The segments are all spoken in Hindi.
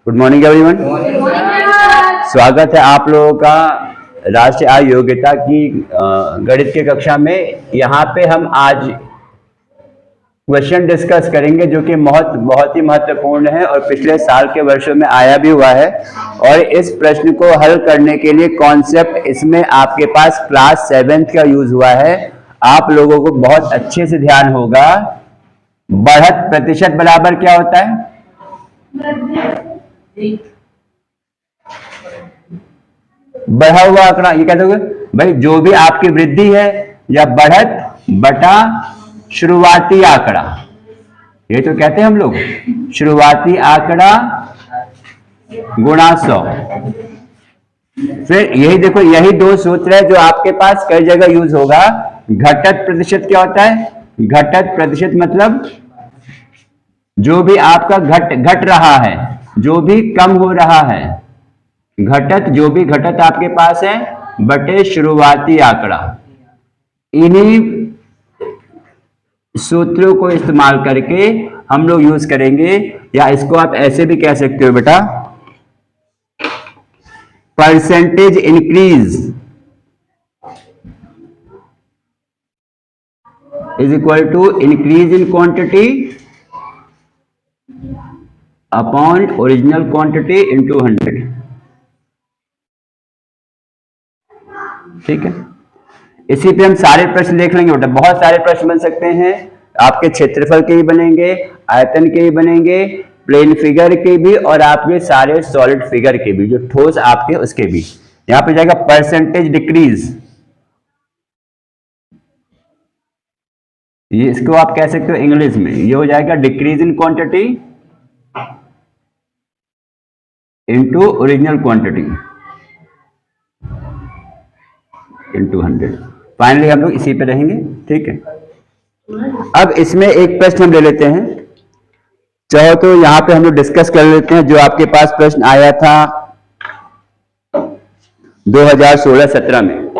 Good morning everyone. स्वागत है आप लोगों का राष्ट्रीय आय योग्यता की गणित की कक्षा में। यहाँ पे हम आज क्वेश्चन डिस्कस करेंगे जो कि बहुत ही महत्वपूर्ण है और पिछले साल के वर्षों में आया भी हुआ है। और इस प्रश्न को हल करने के लिए कॉन्सेप्ट इसमें आपके पास क्लास 7th का यूज हुआ है। आप लोगों को बहुत अच्छे से ध्यान होगा। बढ़त प्रतिशत बराबर क्या होता है? बढ़ा हुआ आंकड़ा। ये कहते हो भाई जो भी आपकी वृद्धि है या बढ़त बटा शुरुआती आंकड़ा, ये तो कहते हैं हम लोग शुरुआती आंकड़ा गुणा 100। फिर यही देखो, यही दो सूत्र है जो आपके पास कई जगह यूज होगा। घटत प्रतिशत क्या होता है? घटत प्रतिशत मतलब जो भी आपका घट रहा है, जो भी कम हो रहा है, घटत जो भी घटत आपके पास है बटे शुरुआती आंकड़ा। इन्हीं सूत्रों को इस्तेमाल करके हम लोग यूज करेंगे, या इसको आप ऐसे भी कह सकते हो बेटा, percentage increase is equal to increase in quantity upon original quantity into 100। ठीक है, इसी पे हम सारे प्रश्न देख लेंगे बेटा। बहुत सारे प्रश्न बन सकते हैं, आपके क्षेत्रफल के भी बनेंगे, आयतन के भी बनेंगे, प्लेन फिगर के भी, और आपके सारे सॉलिड फिगर के भी, जो ठोस आपके उसके भी। यहां पे जाएगा परसेंटेज डिक्रीज, ये इसको आप कह सकते हो इंग्लिश में, ये हो जाएगा decrease in quantity into original quantity into 100। Finally हम लोग इसी पे रहेंगे। ठीक है, अब इसमें एक प्रश्न हम ले लेते हैं, चाहो तो यहां पे हम लोग डिस्कस कर लेते हैं। जो आपके पास प्रश्न आया था 2016-17 में,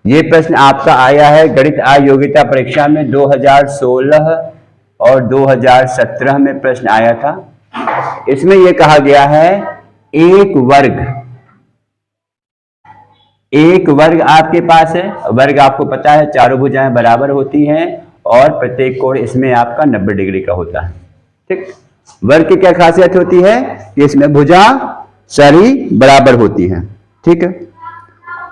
ये प्रश्न आपका आया है गणित आय योग्यता परीक्षा में 2016 और 2017 में प्रश्न आया था। इसमें यह कहा गया है एक वर्ग आपके पास है। वर्ग आपको पता है चारों भुजाएं बराबर होती हैं और प्रत्येक कोण इसमें आपका 90 डिग्री का होता है। ठीक, वर्ग की क्या खासियत होती है कि इसमें भुजा सारी बराबर होती हैं। ठीक है,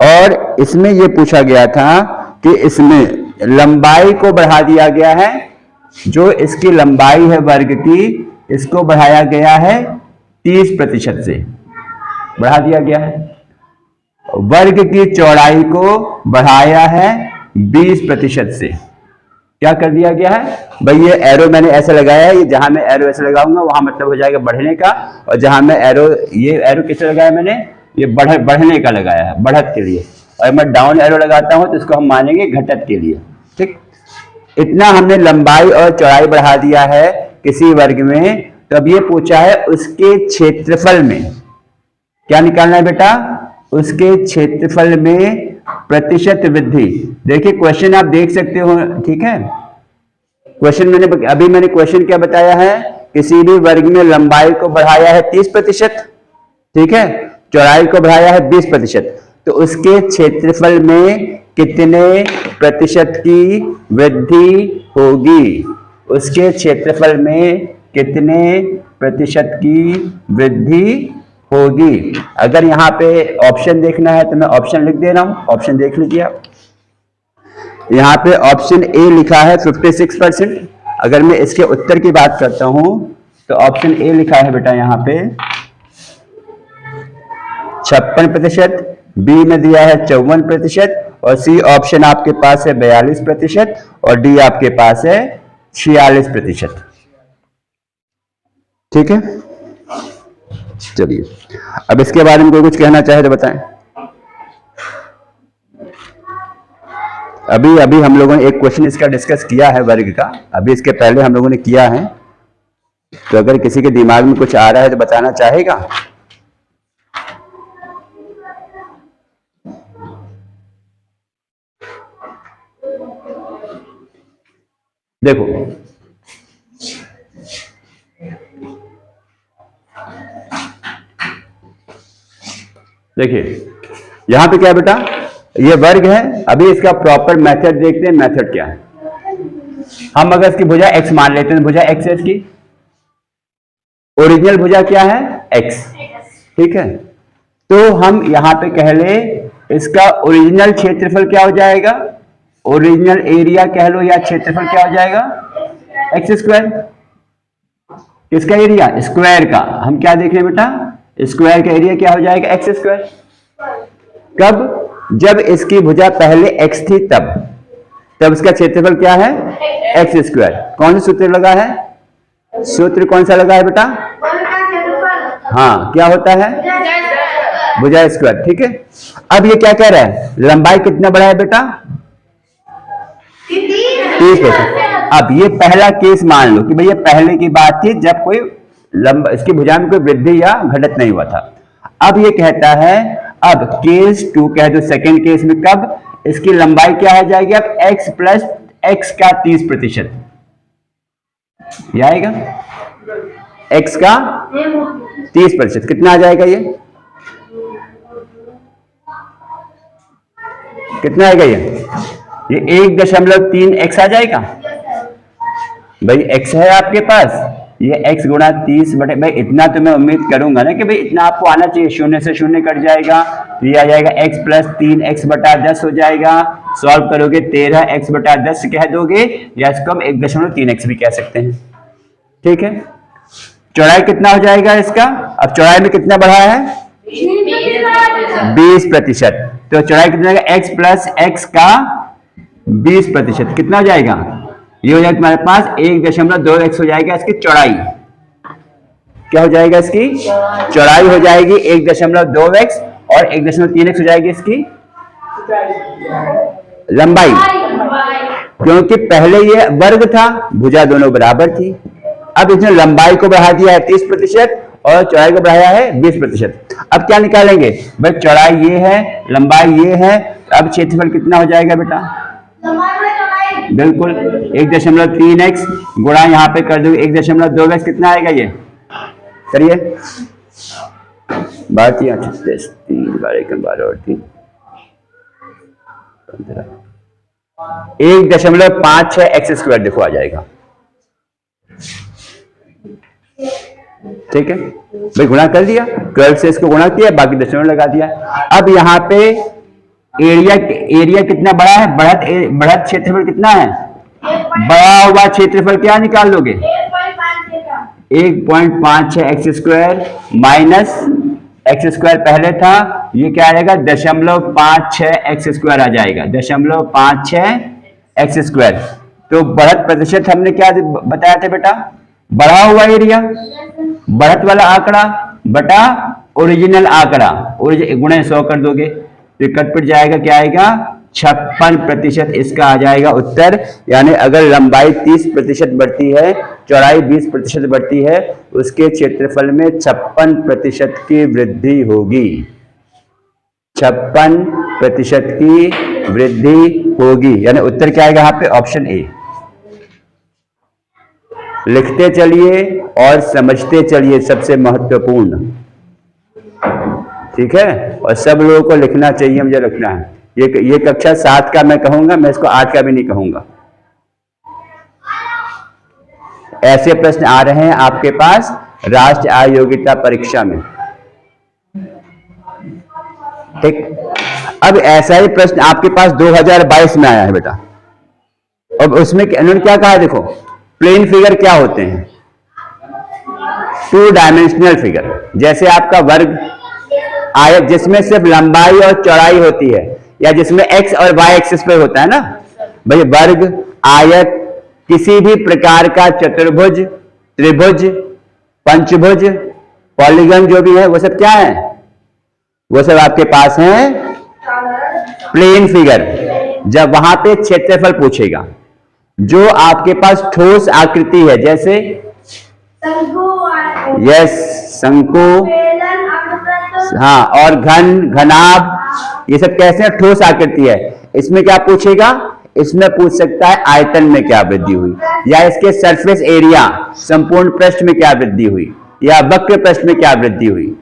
और इसमें यह पूछा गया था कि इसमें लंबाई को बढ़ा दिया गया है, जो इसकी लंबाई है वर्ग की, इसको बढ़ाया गया है 30% से बढ़ा दिया गया है। वर्ग की चौड़ाई को बढ़ाया है 20% से। क्या कर दिया गया है भाई? ये एरो मैंने ऐसे लगाया है, ये जहां मैं एरो ऐसे लगाऊंगा वहां मतलब हो जाएगा बढ़ने का, और जहां मैं एरो, ये एरो किसे लगाया मैंने? ये बढ़ने का लगाया है, बढ़त के लिए। और मैं डाउन एरो लगाता हूं तो इसको हम मानेंगे घटत के लिए। ठीक, इतना हमने लंबाई और चौड़ाई बढ़ा दिया है किसी वर्ग में। तो अब ये पूछा है उसके क्षेत्रफल में क्या निकालना है बेटा? उसके क्षेत्रफल में प्रतिशत वृद्धि। देखिए क्वेश्चन आप देख सकते हो। ठीक है, क्वेश्चन मैंने क्वेश्चन क्या बताया है? किसी भी वर्ग में लंबाई को बढ़ाया है 30%, ठीक है, चौड़ाई को बढ़ाया है 20%, तो उसके क्षेत्रफल में कितने प्रतिशत की वृद्धि होगी? उसके क्षेत्रफल में कितने प्रतिशत की वृद्धि होगी? अगर यहां पे ऑप्शन देखना है तो मैं ऑप्शन लिख दे रहा हूं, ऑप्शन देख लीजिए आप। यहां पे ऑप्शन ए लिखा है 56%। अगर मैं इसके उत्तर की बात करता हूं तो ऑप्शन ए लिखा है बेटा यहां पे 56%, बी में दिया है 54%, और सी ऑप्शन आपके पास है 42%, और डी आपके पास है 46%। ठीक है, चलिए अब इसके बारे में कोई कुछ कहना चाहे तो बताएं। अभी हम लोगों ने एक क्वेश्चन इसका डिस्कस किया है वर्ग का, अभी इसके पहले हम लोगों ने किया है। तो अगर किसी के दिमाग में कुछ आ रहा है तो बताना चाहेगा? देखो देखिए यहां पे क्या है बेटा, ये वर्ग है। अभी इसका प्रॉपर मेथड देखते हैं। मेथड क्या है, हम अगर इसकी भुजा x मान लेते हैं तो भुजा x है, इसकी ओरिजिनल भुजा क्या है x, ठीक है। तो हम यहां पे कह ले इसका ओरिजिनल क्षेत्रफल क्या हो जाएगा, ओरिजिनल एरिया कह लो या क्षेत्रफल क्या हो जाएगा, एक्स स्क्वायर। किसका एरिया, स्क्वायर का। हम क्या देख रहे हैं बेटा, स्क्वायर का एरिया क्या हो जाएगा, एक्स स्क्वायर। कब, जब इसकी भुजा पहले x थी तब इसका क्षेत्रफल क्या है, एक्स स्क्वायर। कौन सा सूत्र लगा है, सूत्र कौन सा लगा है बेटा, हाँ क्या होता है, भुजा स्क्वायर, ठीक है। अब ये क्या कह रहा है, लंबाई कितना बड़ा है बेटा, 30%। अब ये पहला केस मान लो कि भैया पहले की बात थी जब कोई इसकी भुजा में कोई वृद्धि या घटत नहीं हुआ था। अब ये कहता है, अब केस 2 कह दो, सेकेंड केस में कब इसकी लंबाई क्या हो जाएगी, अब x प्लस x का 30%, ये आएगा x का 30%, कितना आ जाएगा, ये कितना आएगा, ये 1.3x आ जाएगा। भाई x है आपके पास, ये x गुणा 30 बटे, भाई इतना तो मैं उम्मीद करूंगा ना कि भाई इतना आपको आना चाहिए। शून्य से शून्य कट जाएगा, ये आ जाएगा x प्लस 3x बटा 10 हो जाएगा। सॉल्व करोगे 13x बटा 10 कह दोगे, या इसको हम 1.3x भी कह सकते हैं, ठीक है। चौड़ाई कितना हो जाएगा इसका, अब चौड़ाई में कितना बढ़ा है, 20%। तो चौड़ाई कितना जाएगा, x प्लस x का 20%, कितना हो जाएगा, ये हो जाएगा तुम्हारे पास 1.2x हो जाएगा इसकी चौड़ाई। क्या हो जाएगा, इसकी चौड़ाई हो जाएगी 1.2x और 1.3x हो जाएगी इसकी लंबाई, क्योंकि पहले ये वर्ग था, भुजा दोनों बराबर थी। अब इसने लंबाई को बढ़ा दिया है 30% और चौड़ाई को बढ़ाया है 20%। अब क्या निकालेंगे, भाई चौड़ाई ये है, लंबाई ये है, अब क्षेत्रफल कितना हो जाएगा बेटा, बिल्कुल 1.3x गुणा यहाँ पे कर दो 1.2x, कितना आएगा, ये करिए, 12 36 3 12 और 3 1.56x स्क्वायर देखो आ जाएगा, ठीक है। भाई गुणा कर दिया, 12 से इसको गुणा किया, बाकी दशमलव लगा दिया। अब यहाँ पे एरिया कितना बड़ा है, बढ़त क्षेत्रफल कितना है, बड़ा हुआ क्षेत्रफल क्या निकाल लोगे, 1.56 x square minus x square पहले था, ये क्या आएगा 0.56 एक्स स्क्वायर आ जाएगा, 0.56 एक्स स्क्वायर। तो बढ़त प्रतिशत हमने क्या बताया था बेटा, बढ़ा हुआ एरिया, बढ़त वाला आंकड़ा बटा ओरिजिनल आंकड़ा, गुणे 100 कर दोगे तो कट पिट जाएगा, क्या आएगा 56% इसका आ जाएगा उत्तर। यानी अगर लंबाई 30% बढ़ती है, चौड़ाई 20% बढ़ती है, उसके क्षेत्रफल में 56% की वृद्धि होगी, 56% की वृद्धि होगी। यानी उत्तर क्या आएगा यहाँ पे, ऑप्शन ए। लिखते चलिए और समझते चलिए, सबसे महत्वपूर्ण, ठीक है। और सब लोगों को लिखना चाहिए, मुझे लिखना है। ये कक्षा 7 का मैं कहूंगा, मैं इसको 8 का भी नहीं कहूंगा। ऐसे प्रश्न आ रहे हैं आपके पास राष्ट्रीय आय योग्यता परीक्षा में, ठीक। अब ऐसा ही प्रश्न आपके पास 2022 में आया है बेटा। अब उसमें इन्होंने क्या कहा, देखो प्लेन फिगर क्या होते हैं, 2 डायमेंशनल फिगर। जैसे आपका वर्ग आयत जिसमें सिर्फ लंबाई और चौड़ाई होती है, या जिसमें x और y एक्सिस पे होता है ना, भाई वर्ग, आयत, किसी भी प्रकार का चतुर्भुज, त्रिभुज, पंचभुज, पॉलीगन जो भी है वो सब क्या है, वो सब आपके पास है प्लेन फिगर। जब वहां पे क्षेत्रफल पूछेगा, जो आपके पास ठोस आकृति है, जैसे यस शंकु, हाँ, और घन, घनाभ, ये सब कैसे ठोस आकृति है। इसमें क्या पूछेगा, इसमें पूछ सकता है आयतन में क्या वृद्धि हुई, या इसके सरफेस एरिया, संपूर्ण पृष्ठ में क्या वृद्धि हुई, या वक्र पृष्ठ में क्या वृद्धि हुई।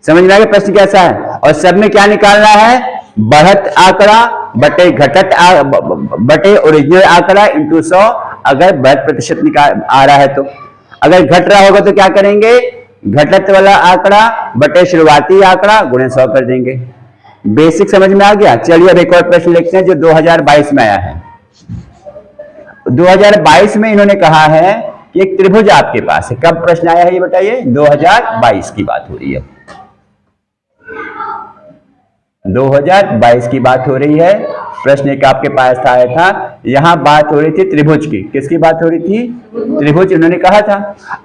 समझ में आ गया प्रश्न कैसा है। और सब में क्या निकालना है, बढ़त आंकड़ा बटे घटत बटे ओरिजिनल आंकड़ा इंटू 100, अगर बढ़त प्रतिशत निकाल आ रहा है तो। अगर घट रहा होगा तो क्या करेंगे, घटत वाला आंकड़ा बटे शुरुआती आंकड़ा गुणे 100 कर देंगे। बेसिक समझ में आ गया। चलिए अब एक और प्रश्न लिखते हैं जो 2022 में आया है। 2022 में इन्होंने कहा है कि एक त्रिभुज आपके पास है। कब प्रश्न आया है ये बताइए, 2022 की बात हो रही है, 2022 की बात हो रही है। प्रश्न एक आपके पास आया था, यहां बात हो रही थी त्रिभुज की। किसकी बात हो रही थी, त्रिभुज इन्होंने कहा था।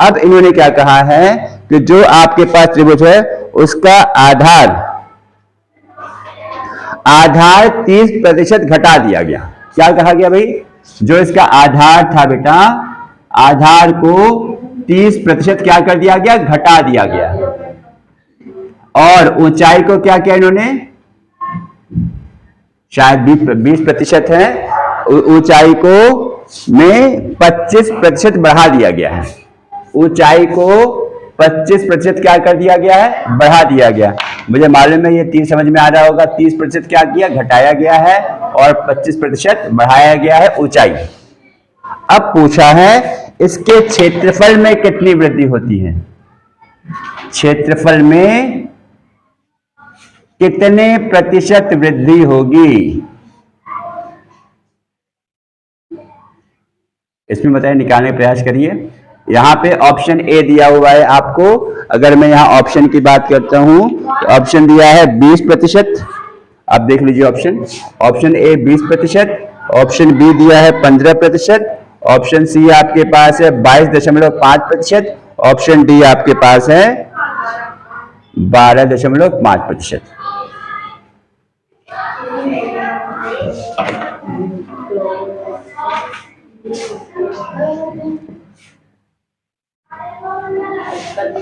अब इन्होंने क्या कहा है कि जो आपके पास त्रिभुज है उसका आधार 30% घटा दिया गया। क्या कहा गया भाई, जो इसका आधार था बेटा, आधार को 30% क्या कर दिया गया, घटा दिया गया। और ऊंचाई को क्या किया इन्होंने, शायद 20% है, ऊंचाई को में 25% बढ़ा दिया गया है। ऊंचाई को 25% क्या कर दिया गया है, बढ़ा दिया गया। मुझे मालूम है ये 3 समझ में आ रहा होगा। 30% क्या किया, घटाया गया है, और 25% बढ़ाया गया है ऊंचाई। अब पूछा है इसके क्षेत्रफल में कितनी वृद्धि होती है, क्षेत्रफल में कितने प्रतिशत वृद्धि होगी, इसमें बताइए, निकालने का प्रयास करिए। यहां पे ऑप्शन ए दिया हुआ है आपको। अगर मैं यहां ऑप्शन की बात करता हूं तो ऑप्शन दिया है 20%। आप देख लीजिए ऑप्शन ए 20%, ऑप्शन बी दिया है 15%, ऑप्शन सी आपके पास है 22.5%, ऑप्शन डी आपके पास है 12.5%।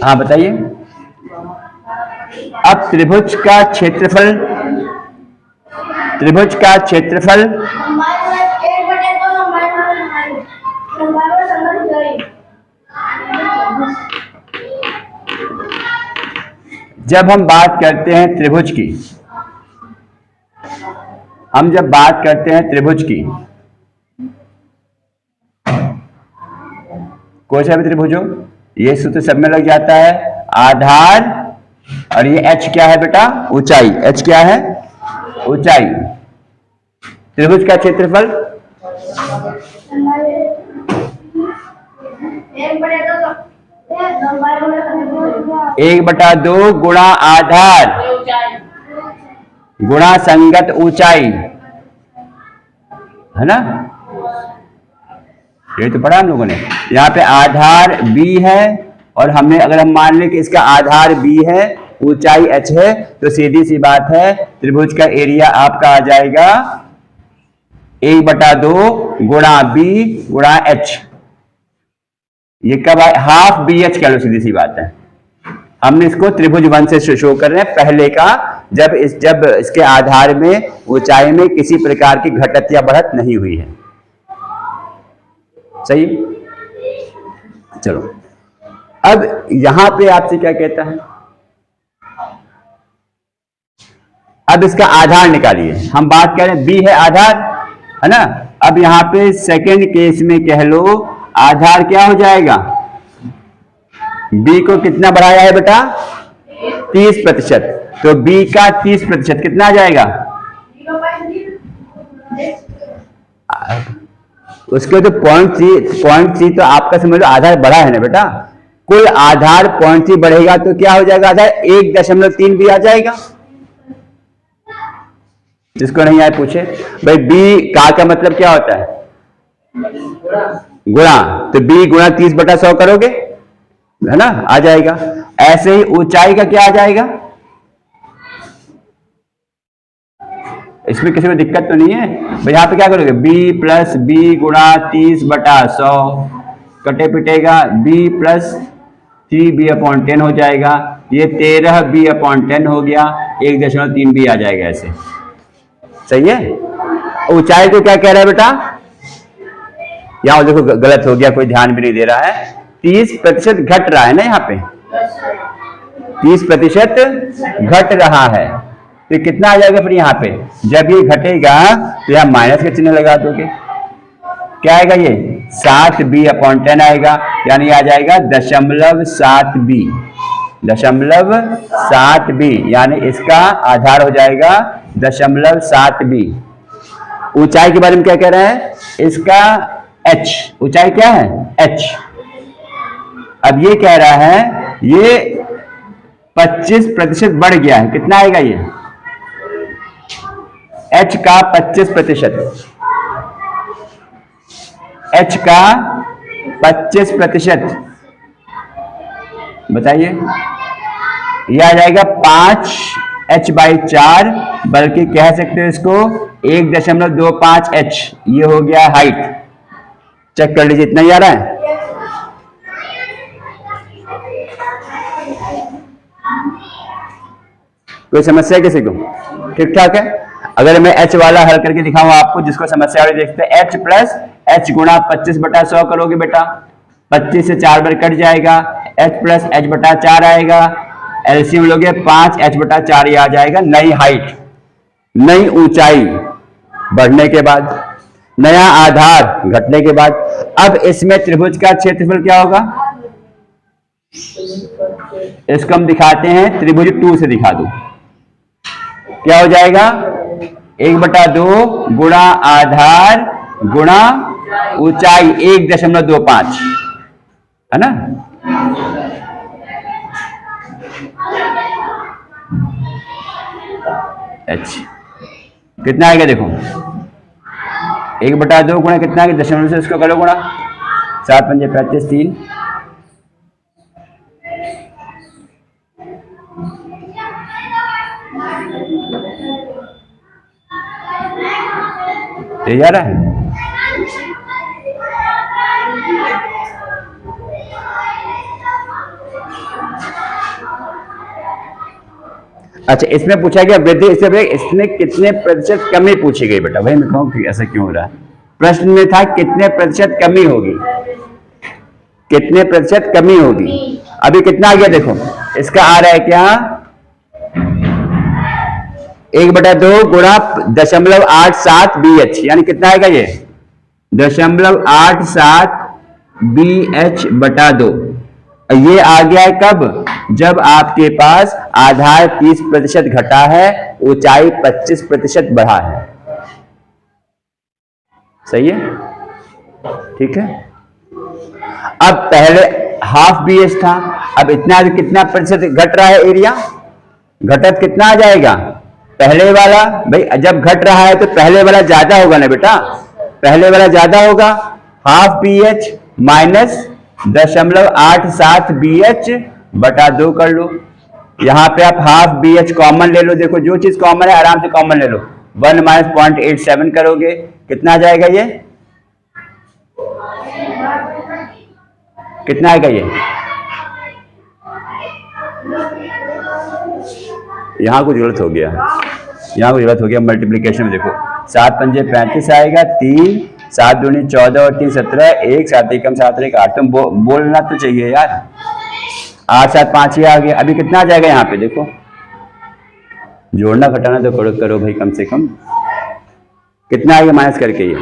हाँ बताइए। अब त्रिभुज का क्षेत्रफल जब हम बात करते हैं त्रिभुज की, कोई सा भी त्रिभुज हो, ये सूत्र सब में लग जाता है। आधार और ये h क्या है बेटा, ऊंचाई। h क्या है, ऊंचाई। त्रिभुज का क्षेत्रफल 1/2 गुणा आधार गुणा संगत ऊंचाई, है ना। ये तो पढ़ा हम लोगों ने। यहाँ पे आधार b है, और हमने अगर हम मान लें कि इसका आधार b है, ऊंचाई h है, तो सीधी सी बात है त्रिभुज का एरिया आपका आ जाएगा 1/2 गुणा b गुणा h। ये कब आए, हाफ BH कह लो, सीधी सी बात है। हमने इसको त्रिभुज 1 से शो कर रहे हैं, पहले का, जब इसके आधार में ऊंचाई में किसी प्रकार की घटत या बढ़त नहीं हुई है। सही। चलो अब यहां पे आपसे क्या कहता है, अब इसका आधार निकालिए। हम बात कर रहे हैं b है आधार, है ना। अब यहां पे सेकंड केस में कह लो आधार क्या हो जाएगा, b को कितना बढ़ाया है बेटा, 30%। तो b का 30% कितना आ जाएगा, उसके तो 0.3 तो आपका समझ लो आधार बढ़ा है ना बेटा। कुल आधार 0.3 बढ़ेगा तो क्या हो जाएगा, आधार 1.3 भी आ जाएगा। जिसको नहीं आए पूछे भाई। b का मतलब क्या होता है, गुणा। तो b गुणा 30/100 करोगे, है ना, आ जाएगा। ऐसे ही ऊंचाई का क्या आ जाएगा, इसमें किसी को दिक्कत तो नहीं है भाई। यहां पे क्या करोगे, b प्लस b गुणा 30/100 कटे पिटेगा, b प्लस 3b/10 हो जाएगा। ये 13b/10 हो गया, 1.3b आ जाएगा ऐसे। सही है। ऊंचाई को क्या कह रहा है बेटा, यहां देखो गलत हो गया, कोई ध्यान भी नहीं दे रहा है। 30% घट रहा है ना यहाँ पे, 30% घट रहा है। तो कितना आ जाएगा फिर यहाँ पे, जब ये घटेगा तो यहाँ माइनस का चिन्ह लगा दोगे, क्या आएगा ये 7b/10 आएगा, यानी आ जाएगा 0.7b, 0.7b, यानी इसका आधार हो जाएगा 0.7b। ऊंचाई के बारे में क्या कह रहा है, इसका h, ऊंचाई क्या है h। अब ये कह रहा है ये 25% बढ़ गया है, कितना आएगा ये h का 25%, h का 25%, बताइए यह आ जाएगा 5h/4, बल्कि कह सकते हो इसको 1.25h, ये हो गया हाइट। चेक कर लीजिए, इतना ही आ रहा है। कोई समस्या है किसी को, ठीक ठाक है। अगर मैं h वाला हल करके दिखाऊं आपको, जिसको समस्या वाले देखते हैं, h प्लस h गुणा 25/100 करोगे बेटा, 25 से 4 बार कट जाएगा, h प्लस h/4 आएगा, एलसीएम लोगे 5h/4, ये आ जाएगा नई हाइट, नई ऊंचाई बढ़ने के बाद, नया आधार घटने के बाद। अब इसमें त्रिभुज का क्षेत्रफल क्या होगा, इसको हम दिखाते हैं त्रिभुज 2 से, दिखा दो क्या हो जाएगा, 1/2 गुणा आधार गुणा ऊंचाई 1.25, है ना। अच्छा कितना आएगा देखो, 1/2 गुणा कितना है, दशमलव से इसको करो गुणा, 7 पंजे 35, 3, ये जा रहा है। अच्छा इसमें पूछा गया वृद्धि, इसमें कितने प्रतिशत कमी पूछी गई बेटा, भाई मैं कहूँ कि ऐसा क्यों हो रहा है। प्रश्न में था कितने प्रतिशत कमी होगी, कितने प्रतिशत कमी होगी। अभी कितना आ गया देखो, इसका आ रहा है क्या, 1/2 गुणा 0.87BH, यानी कितना आएगा ये 0.87BH/2। ये आ गया है कब, जब आपके पास आधार 30% घटा है, ऊंचाई 25% बढ़ा है। सही है, ठीक है। अब पहले हाफ BH था, अब इतना कितना प्रतिशत घट रहा है एरिया, घटत कितना आ जाएगा, पहले वाला, भाई जब घट रहा है तो पहले वाला ज्यादा होगा ना बेटा, पहले वाला ज्यादा होगा, हाफ BH माइनस 0.87BH/2 कर लो। यहां पे आप हाफ BH कॉमन ले लो, देखो जो चीज कॉमन है आराम से कॉमन ले लो, 1 माइनस 0.87 करोगे, कितना आ जाएगा ये, कितना आएगा ये, यहां कुछ गलत हो गया, यहां कुछ गलत हो गया मल्टीप्लीकेशन में, देखो 7 पंजे 35 आएगा, 3 7 दूनी 14 और 3 17, 1 7 एकम 7 1 8, तुम बोलना तो चाहिए यार, 8 7 5 ही आ गया। अभी कितना आ जाएगा यहाँ पे देखो, जोड़ना घटाना तो करो भाई, कम से कम कितना आएगा माइनस करके, ये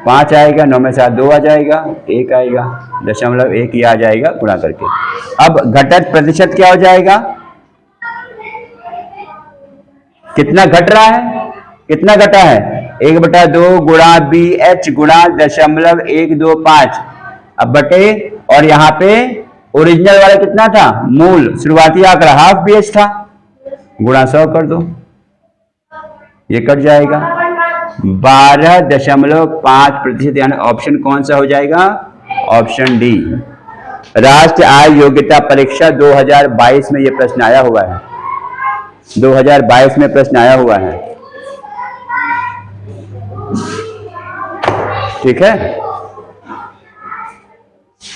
5 आएगा, 9 में 7 2 आ जाएगा, 1 आएगा, 0.1 ये आ जाएगा गुणा करके। अब घटत प्रतिशत क्या हो जाएगा, कितना घट रहा है, कितना घटा है, 1/2 गुणा BH गुणा 0.125, अब बटे, और यहाँ पे ओरिजिनल वाला कितना था, मूल शुरुआती आंकड़ा हाफ BH था, गुणा 100 कर दो, ये कट जाएगा, 12.5%, यानी ऑप्शन कौन सा हो जाएगा, ऑप्शन डी। राष्ट्रीय आय योग्यता परीक्षा 2022 में ये प्रश्न आया हुआ है, 2022 में प्रश्न आया हुआ है, ठीक है,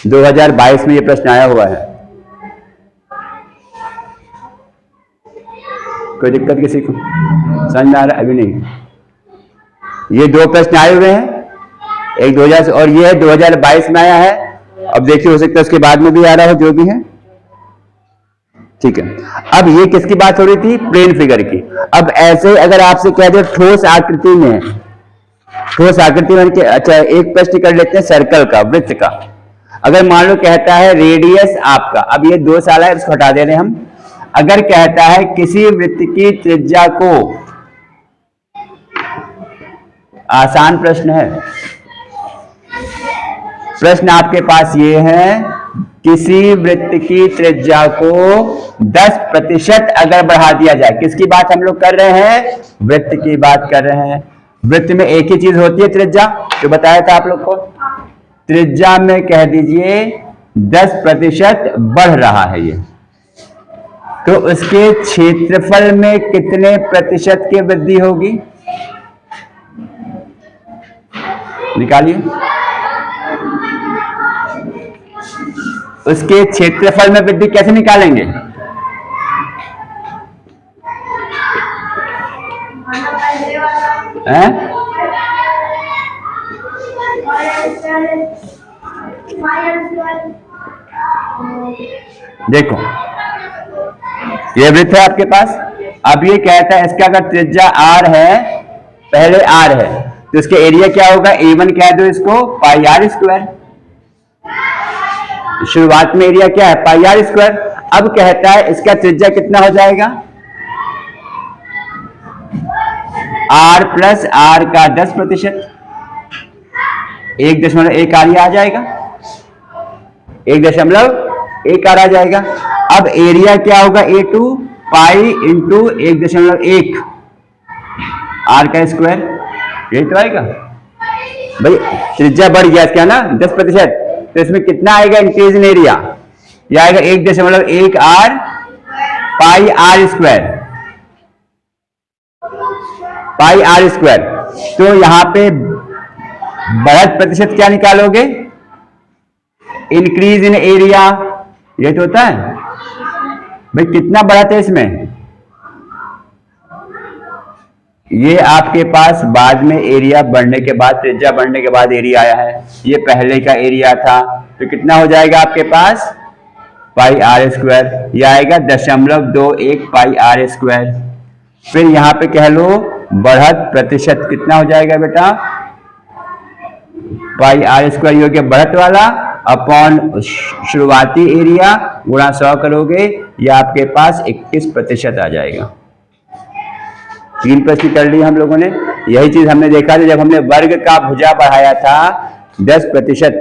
2022 में ये प्रश्न आया हुआ है। कोई दिक्कत किसी को समझ में आ रहा है, अभी नहीं, ये 2 प्रश्न आए हुए हैं, एक 2000 से और ये है 2022 में आया है। अब देखिए हो सकता है उसके बाद में भी आ रहा हो, जो भी है ठीक है। अब ये किसकी बात हो रही थी? प्लेन फिगर की। अब ऐसे अगर आपसे कह दो ठोस आकृति में, ठोस आकृति में अच्छा एक प्रश्न कर लेते हैं सर्कल का, वृत्त का। अगर मान लो कहता है रेडियस आपका, अब ये 2 साल है इसको हटा दे रहे हैं हम। अगर कहता है किसी वृत्त की त्रिज्या को, आसान प्रश्न है, प्रश्न आपके पास ये है, किसी वृत्त की त्रिज्या को 10% अगर बढ़ा दिया जाए, किसकी बात हम लोग कर रहे हैं? वृत्त की बात कर रहे हैं। वृत्त में एक ही चीज होती है त्रिज्या, जो बताया था आप लोग को। त्रिज्या में कह दीजिए 10% बढ़ रहा है ये, तो उसके क्षेत्रफल में कितने प्रतिशत की वृद्धि होगी? निकालिए। उसके क्षेत्रफल में वृद्धि कैसे निकालेंगे? देखो ये वृत्त है आपके पास। अब ये कहता है इसका अगर त्रिज्या r है, पहले r है, तो इसके एरिया क्या होगा? A1 कह दो इसको पाई r स्क्वायर। शुरुआत में एरिया क्या है? पाई r स्क्वायर। अब कहता है इसका त्रिज्या कितना हो जाएगा? r प्लस r का 10%, 1.1 r आ जाएगा, 1.1 r आ जाएगा। अब एरिया क्या होगा? A2 पाई इंटू 1.1 r का स्क्वायर, यही तो आएगा भाई। त्रिज्या बढ़ गया इसका ना 10%, तो इसमें कितना आएगा इंक्रीज इन एरिया? यह आएगा 1.1 r पाई r स्क्वायर, पाई r स्क्वायर। तो यहां पे बढ़त प्रतिशत क्या निकालोगे? इंक्रीज इन एरिया, ये तो होता है भाई। कितना बढ़त है इसमें? ये आपके पास बाद में एरिया बढ़ने के बाद, त्रिज्या बढ़ने के बाद एरिया आया है, ये पहले का एरिया था। तो कितना हो जाएगा आपके पास? पाई r स्क्वायर, यह आएगा 0.21 पाई r स्क्वायर। फिर यहां पे कह लो बढ़त प्रतिशत कितना हो जाएगा बेटा? पाई r स्क्वायर हो गया बढ़त वाला अपॉन शुरुआती एरिया गुणा 100 करोगे, यह आपके पास 21% आ जाएगा। 3 प्रश्न कर लिए हम लोगों ने। यही चीज हमने देखा था जब हमने वर्ग का भुजा बढ़ाया था 10%,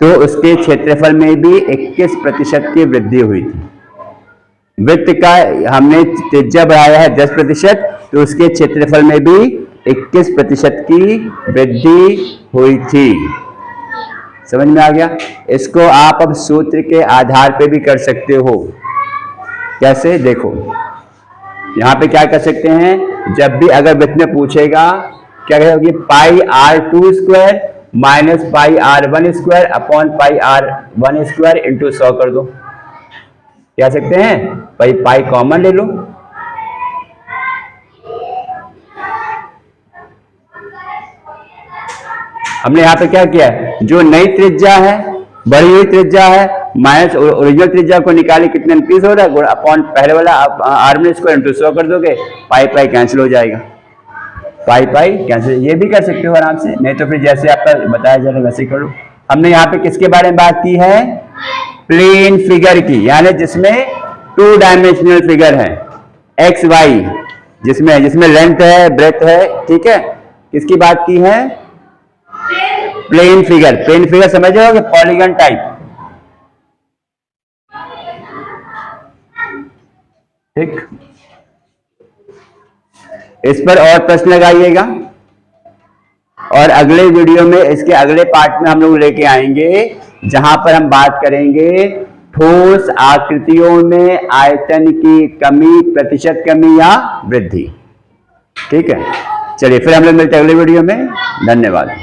तो उसके क्षेत्रफल में भी 21% की वृद्धि हुई थी। वृत्त का हमने त्रिज्या बढ़ाया है 10%, तो उसके क्षेत्रफल में भी 21% की वृद्धि हुई थी। समझ में आ गया? इसको आप अब सूत्र के आधार पे भी कर सकते हो। कैसे? देखो यहां पे क्या कर सकते हैं, जब भी अगर वृत्त में पूछेगा क्या कहेगा? पाई r2 square minus pi r1 square upon pi r1 square into 100 कर दो। कह सकते हैं भाई पाई कॉमन ले लो, हमने यहां पे क्या किया है? जो नई त्रिज्या है, बढ़ी हुई त्रिज्या है, माइनस ओरिजिनल त्रिज्या को निकाले कितने इंक्रीज हो रहा है, अपॉन पहले वाला r1 स्क्वायर इंटू 100 कर दोगे, पाई पाई कैंसिल हो जाएगा, पाई पाई कैंसिल। ये भी कर सकते हो आराम से, नहीं तो फिर जैसे आपका बताया जा रहा है वैसे करो। हमने यहाँ पे किसके बारे में बात की है? प्लेन फिगर की, यानी जिसमें 2 डायमेंशनल फिगर है, एक्स वाई, जिसमें लेंथ है ब्रेथ है, ठीक है। किसकी बात की है? Plane figure. प्लेन फिगर समझ रहे हो कि पॉलीगन टाइप, ठीक। इस पर और प्रश्न लगाइएगा, और अगले वीडियो में इसके अगले पार्ट में हम लोग लेके आएंगे जहां पर हम बात करेंगे ठोस आकृतियों में आयतन की कमी, प्रतिशत कमी या वृद्धि, ठीक है। चलिए फिर हम लोग मिलते हैं अगले वीडियो में। धन्यवाद।